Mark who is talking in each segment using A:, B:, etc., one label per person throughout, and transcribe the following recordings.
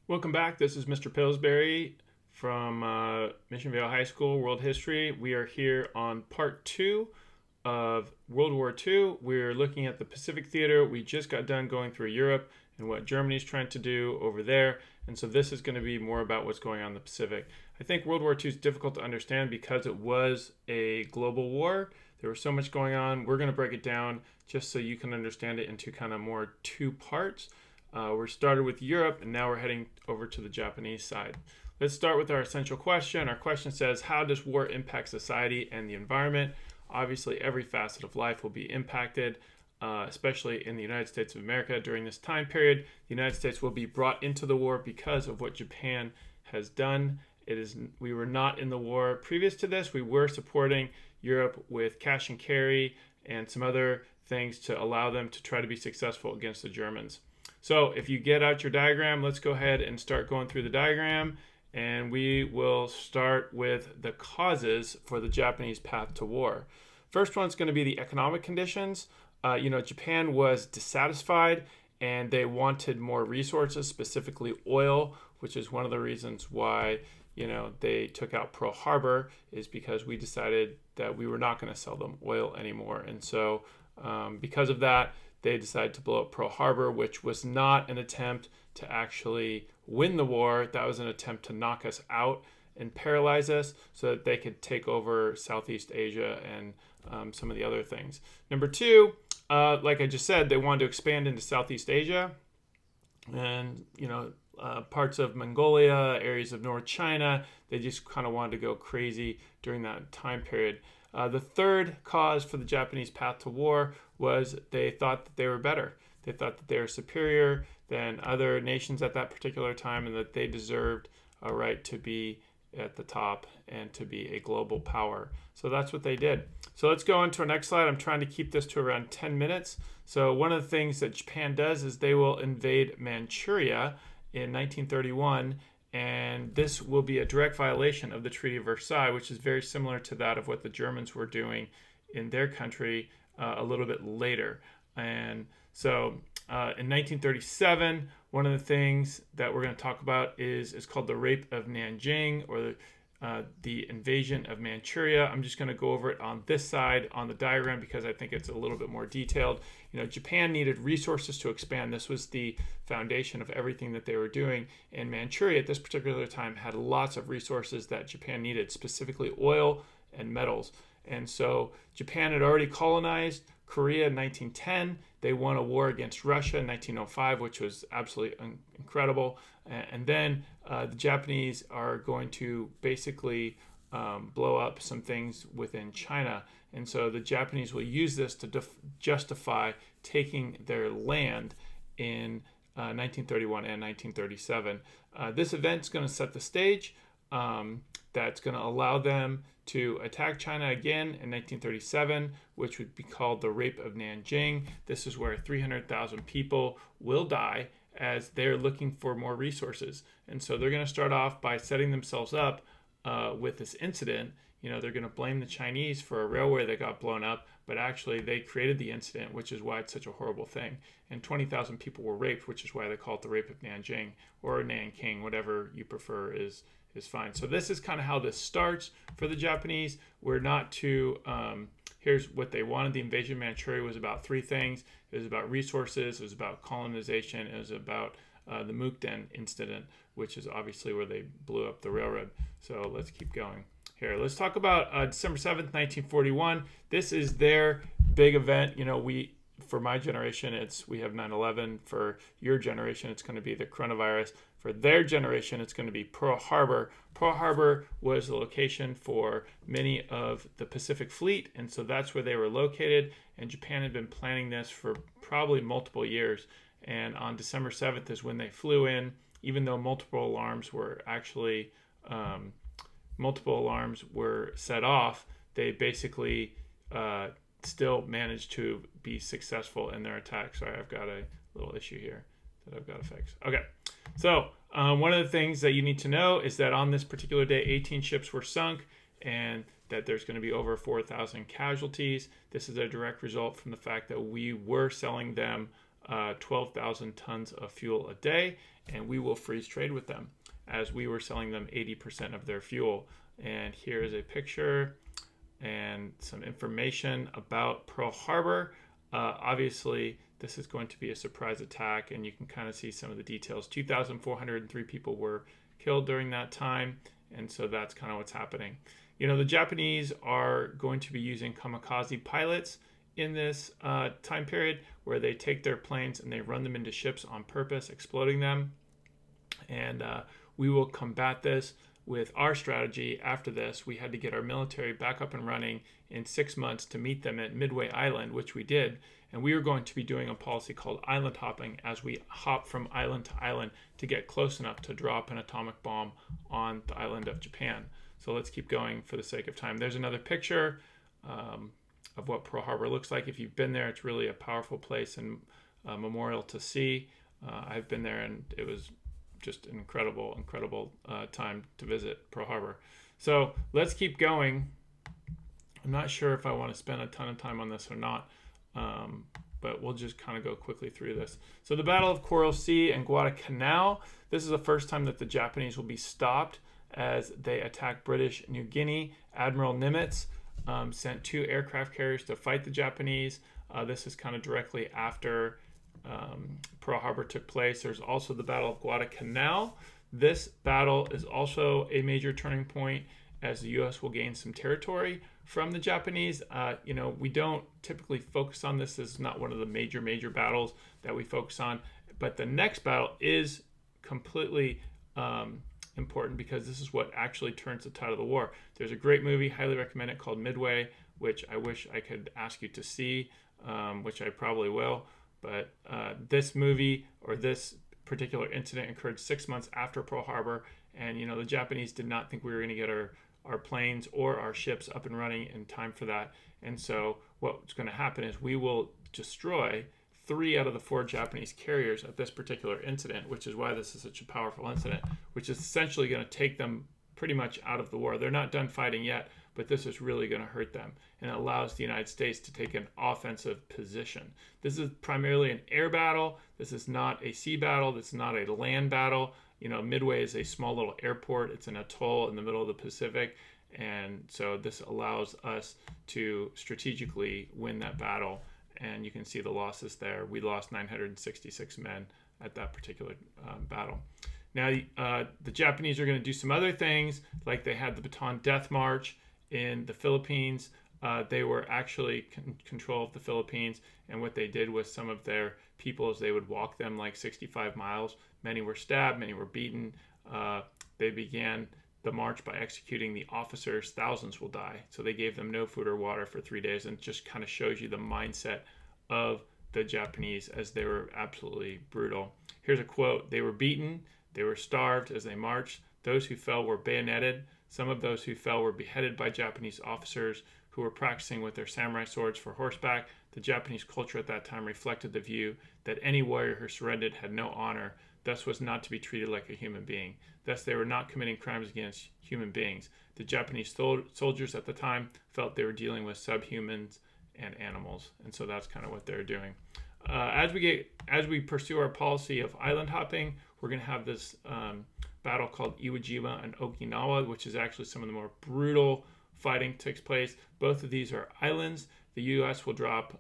A: Welcome back. This is Mr. Pillsbury from Mission Vale High School, World History. We are here on part two of World War II. We're looking at the Pacific Theater. We just got done going through Europe and what Germany's trying to do over there. And so this is going to be more about what's going on in the Pacific. I think World War II is difficult to understand because it was a global war. There was so much going on. We're going to break it down just so you can understand it into kind of more two parts. We're started with Europe, and now we're heading over to the Japanese side. Let's start with our essential question. Our question says, how does war impact society and the environment? Obviously, every facet of life will be impacted, especially in the United States of America. During this time period, the United States will be brought into the war because of what Japan has done. We were not in the war previous to this. We were supporting Europe with cash and carry and some other things to allow them to try to be successful against the Germans. So if you get out your diagram, let's go ahead and start going through the diagram, and we will start with the causes for the Japanese path to war. First one's going to be the economic conditions. Japan was dissatisfied and they wanted more resources, specifically oil, which is one of the reasons why they took out Pearl Harbor, is because we decided that we were not going to sell them oil anymore. And so because of that, they decided to blow up Pearl Harbor, which was not an attempt to actually win the war. That was an attempt to knock us out and paralyze us so that they could take over Southeast Asia and some of the other things. Number two, like I just said, they wanted to expand into Southeast Asia and, parts of Mongolia, areas of North China. They just kind of wanted to go crazy during that time period. The third cause for the Japanese path to war was they thought that they were better. They thought that they were superior than other nations at that particular time and that they deserved a right to be at the top and to be a global power. So that's what they did. So let's go on to our next slide. I'm trying to keep this to around 10 minutes. So one of the things that Japan does is they will invade Manchuria in 1931, and this will be a direct violation of the Treaty of Versailles, which is very similar to that of what the Germans were doing in their country a little bit later. And so in 1937, one of the things that we're going to talk about is called the Rape of Nanjing, or the invasion of Manchuria. I'm just going to go over it on this side on the diagram because I think it's a little bit more detailed. Japan needed resources to expand. This was the foundation of everything that they were doing. And Manchuria at this particular time had lots of resources that Japan needed, specifically oil and metals. And so Japan had already colonized Korea in 1910. They won a war against Russia in 1905, which was absolutely incredible. And then the Japanese are going to basically blow up some things within China. And so the Japanese will use this to justify taking their land in 1931 and 1937. This event's going to set the stage. That's going to allow them to attack China again in 1937, which would be called the Rape of Nanjing. This is where 300,000 people will die as they're looking for more resources. And so they're going to start off by setting themselves up with this incident. They're going to blame the Chinese for a railway that got blown up, but actually they created the incident, which is why it's such a horrible thing. And 20,000 people were raped, which is why they call it the Rape of Nanjing, or Nanking, whatever you prefer is fine. So this is kind of how this starts for the Japanese. We're not too here's what they wanted. The invasion of Manchuria was about three things. It was about resources, it was about colonization, it was about the Mukden incident, which is obviously where they blew up the railroad. So let's keep going here. Let's talk about December 7th, 1941. This is their big event. For my generation, we have 9/11. For your generation, it's going to be the coronavirus. For their generation, it's going to be Pearl Harbor. Pearl Harbor was the location for many of the Pacific Fleet, and so that's where they were located. And Japan had been planning this for probably multiple years. And on December 7th is when they flew in, even though multiple alarms were set off. They basically still managed to be successful in their attack. Sorry, I've got a little issue here that I've got to fix. Okay, so one of the things that you need to know is that on this particular day, 18 ships were sunk and that there's going to be over 4,000 casualties. This is a direct result from the fact that we were selling them 12,000 tons of fuel a day, and we will freeze trade with them as we were selling them 80% of their fuel. And here is a picture and some information about Pearl Harbor. Obviously, this is going to be a surprise attack, and you can kind of see some of the details. 2,403 people were killed during that time, and so that's kind of what's happening. The Japanese are going to be using kamikaze pilots in this time period, where they take their planes and they run them into ships on purpose, exploding them. And we will combat this with our strategy. After this, we had to get our military back up and running in 6 months to meet them at Midway Island, which we did. And we are going to be doing a policy called island hopping, as we hop from island to island to get close enough to drop an atomic bomb on the island of Japan. So let's keep going for the sake of time. There's another picture of what Pearl Harbor looks like. If you've been there, it's really a powerful place and a memorial to see. I've been there, and it was just an incredible time to visit Pearl Harbor. So let's keep going. I'm not sure if I want to spend a ton of time on this or not, but we'll just kind of go quickly through this. So the Battle of Coral Sea and Guadalcanal. This is the first time that the Japanese will be stopped as they attack British New Guinea. Admiral Nimitz sent 2 aircraft carriers to fight the Japanese. This is kind of directly after Pearl Harbor took place. There's also the Battle of Guadalcanal. This battle is also a major turning point, as the U.S. will gain some territory from the Japanese. We don't typically focus on this. This is not one of the major battles that we focus on. But the next battle is completely important, because this is what actually turns the tide of the war. There's a great movie, highly recommend it, called Midway, which I wish I could ask you to see, which I probably will. But this movie, or this particular incident, occurred 6 months after Pearl Harbor, and the Japanese did not think we were going to get our planes or our ships up and running in time for that. And so what's going to happen is we will destroy 3 out of the 4 Japanese carriers at this particular incident, which is why this is such a powerful incident, which is essentially going to take them pretty much out of the war. They're not done fighting yet, but this is really going to hurt them, and it allows the United States to take an offensive position. This is primarily an air battle. This is not a sea battle. This is not a land battle. Midway is a small little airport. It's an atoll in the middle of the Pacific, and so this allows us to strategically win that battle. And you can see the losses there. We lost 966 men at that particular battle. Now, the Japanese are going to do some other things, like they had the Bataan Death March in the Philippines. They were actually control of the Philippines, and what they did with some of their people is they would walk them like 65 miles. Many were stabbed, many were beaten. They began the march by executing the officers. Thousands will die. So they gave them no food or water for 3 days, and it just kind of shows you the mindset of the Japanese, as they were absolutely brutal. Here's a quote: "They were beaten, they were starved as they marched. Those who fell were bayoneted. Some of those who fell were beheaded by Japanese officers who were practicing with their samurai swords for horseback. The Japanese culture at that time reflected the view that any warrior who surrendered had no honor, thus was not to be treated like a human being. Thus they were not committing crimes against human beings. The Japanese soldiers at the time felt they were dealing with subhumans and animals." And so that's kind of what they're doing. As we pursue our policy of island hopping, we're going to have this battle called Iwo Jima and Okinawa, which is actually some of the more brutal fighting takes place. Both of these are islands. The U.S. will drop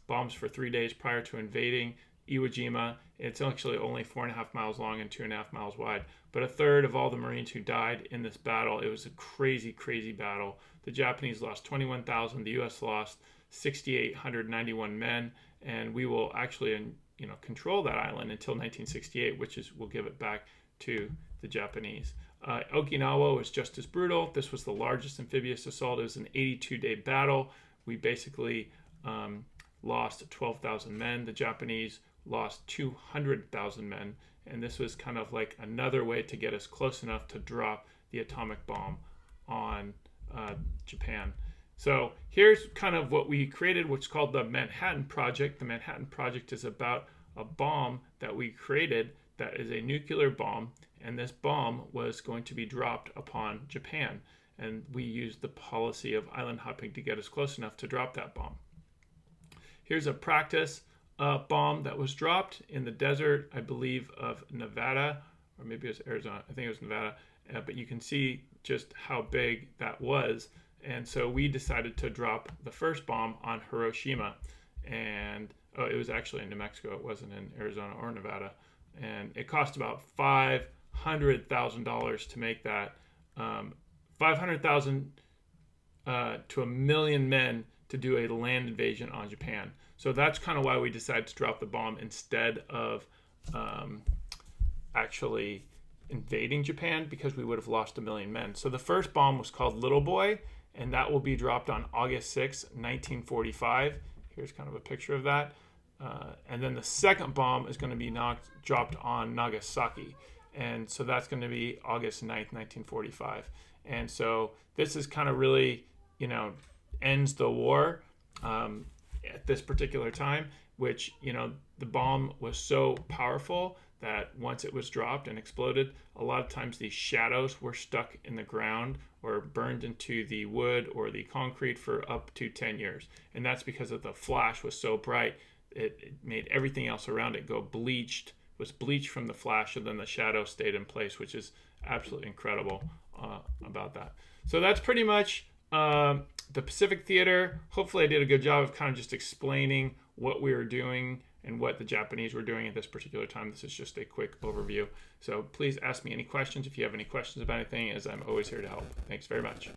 A: bombs for 3 days prior to invading Iwo Jima. It's actually only 4.5 miles long and 2.5 miles wide. But a third of all the Marines who died in this battle, it was a crazy battle. The Japanese lost 21,000. The U.S. lost 6,891 men, and we will actually control that island until 1968, which is we'll give it back to the Japanese. Okinawa was just as brutal. This was the largest amphibious assault. It was an 82-day battle. We basically lost 12,000 men. The Japanese lost 200,000 men, and this was kind of like another way to get us close enough to drop the atomic bomb on Japan. So here's kind of what we created, what's called the Manhattan Project. The Manhattan Project is about a bomb that we created that is a nuclear bomb, and this bomb was going to be dropped upon Japan. And we used the policy of island hopping to get us close enough to drop that bomb. Here's a practice bomb that was dropped in the desert, I believe, of Nevada, or maybe it was Arizona. I think it was Nevada. But you can see just how big that was. And so we decided to drop the first bomb on Hiroshima. And it was actually in New Mexico. It wasn't in Arizona or Nevada. And it cost about $500,000 to make that. 500,000 to 1,000,000 men to do a land invasion on Japan. So that's kind of why we decided to drop the bomb instead of actually invading Japan, because we would have lost 1,000,000 men. So the first bomb was called Little Boy, and that will be dropped on August 6, 1945. Here's kind of a picture of that. And then the second bomb is going to be dropped on Nagasaki. And so that's going to be August 9th, 1945. And so this is kind of really, ends the war at this particular time, which, the bomb was so powerful that once it was dropped and exploded, a lot of times these shadows were stuck in the ground or burned into the wood or the concrete for up to 10 years. And that's because of the flash was so bright, it made everything else around it go bleached, was bleached from the flash, and then the shadow stayed in place, which is absolutely incredible about that. So that's pretty much the Pacific Theater. Hopefully I did a good job of kind of just explaining what we were doing and what the Japanese were doing at this particular time. This is just a quick overview. So please ask me any questions if you have any questions about anything, as I'm always here to help. Thanks very much.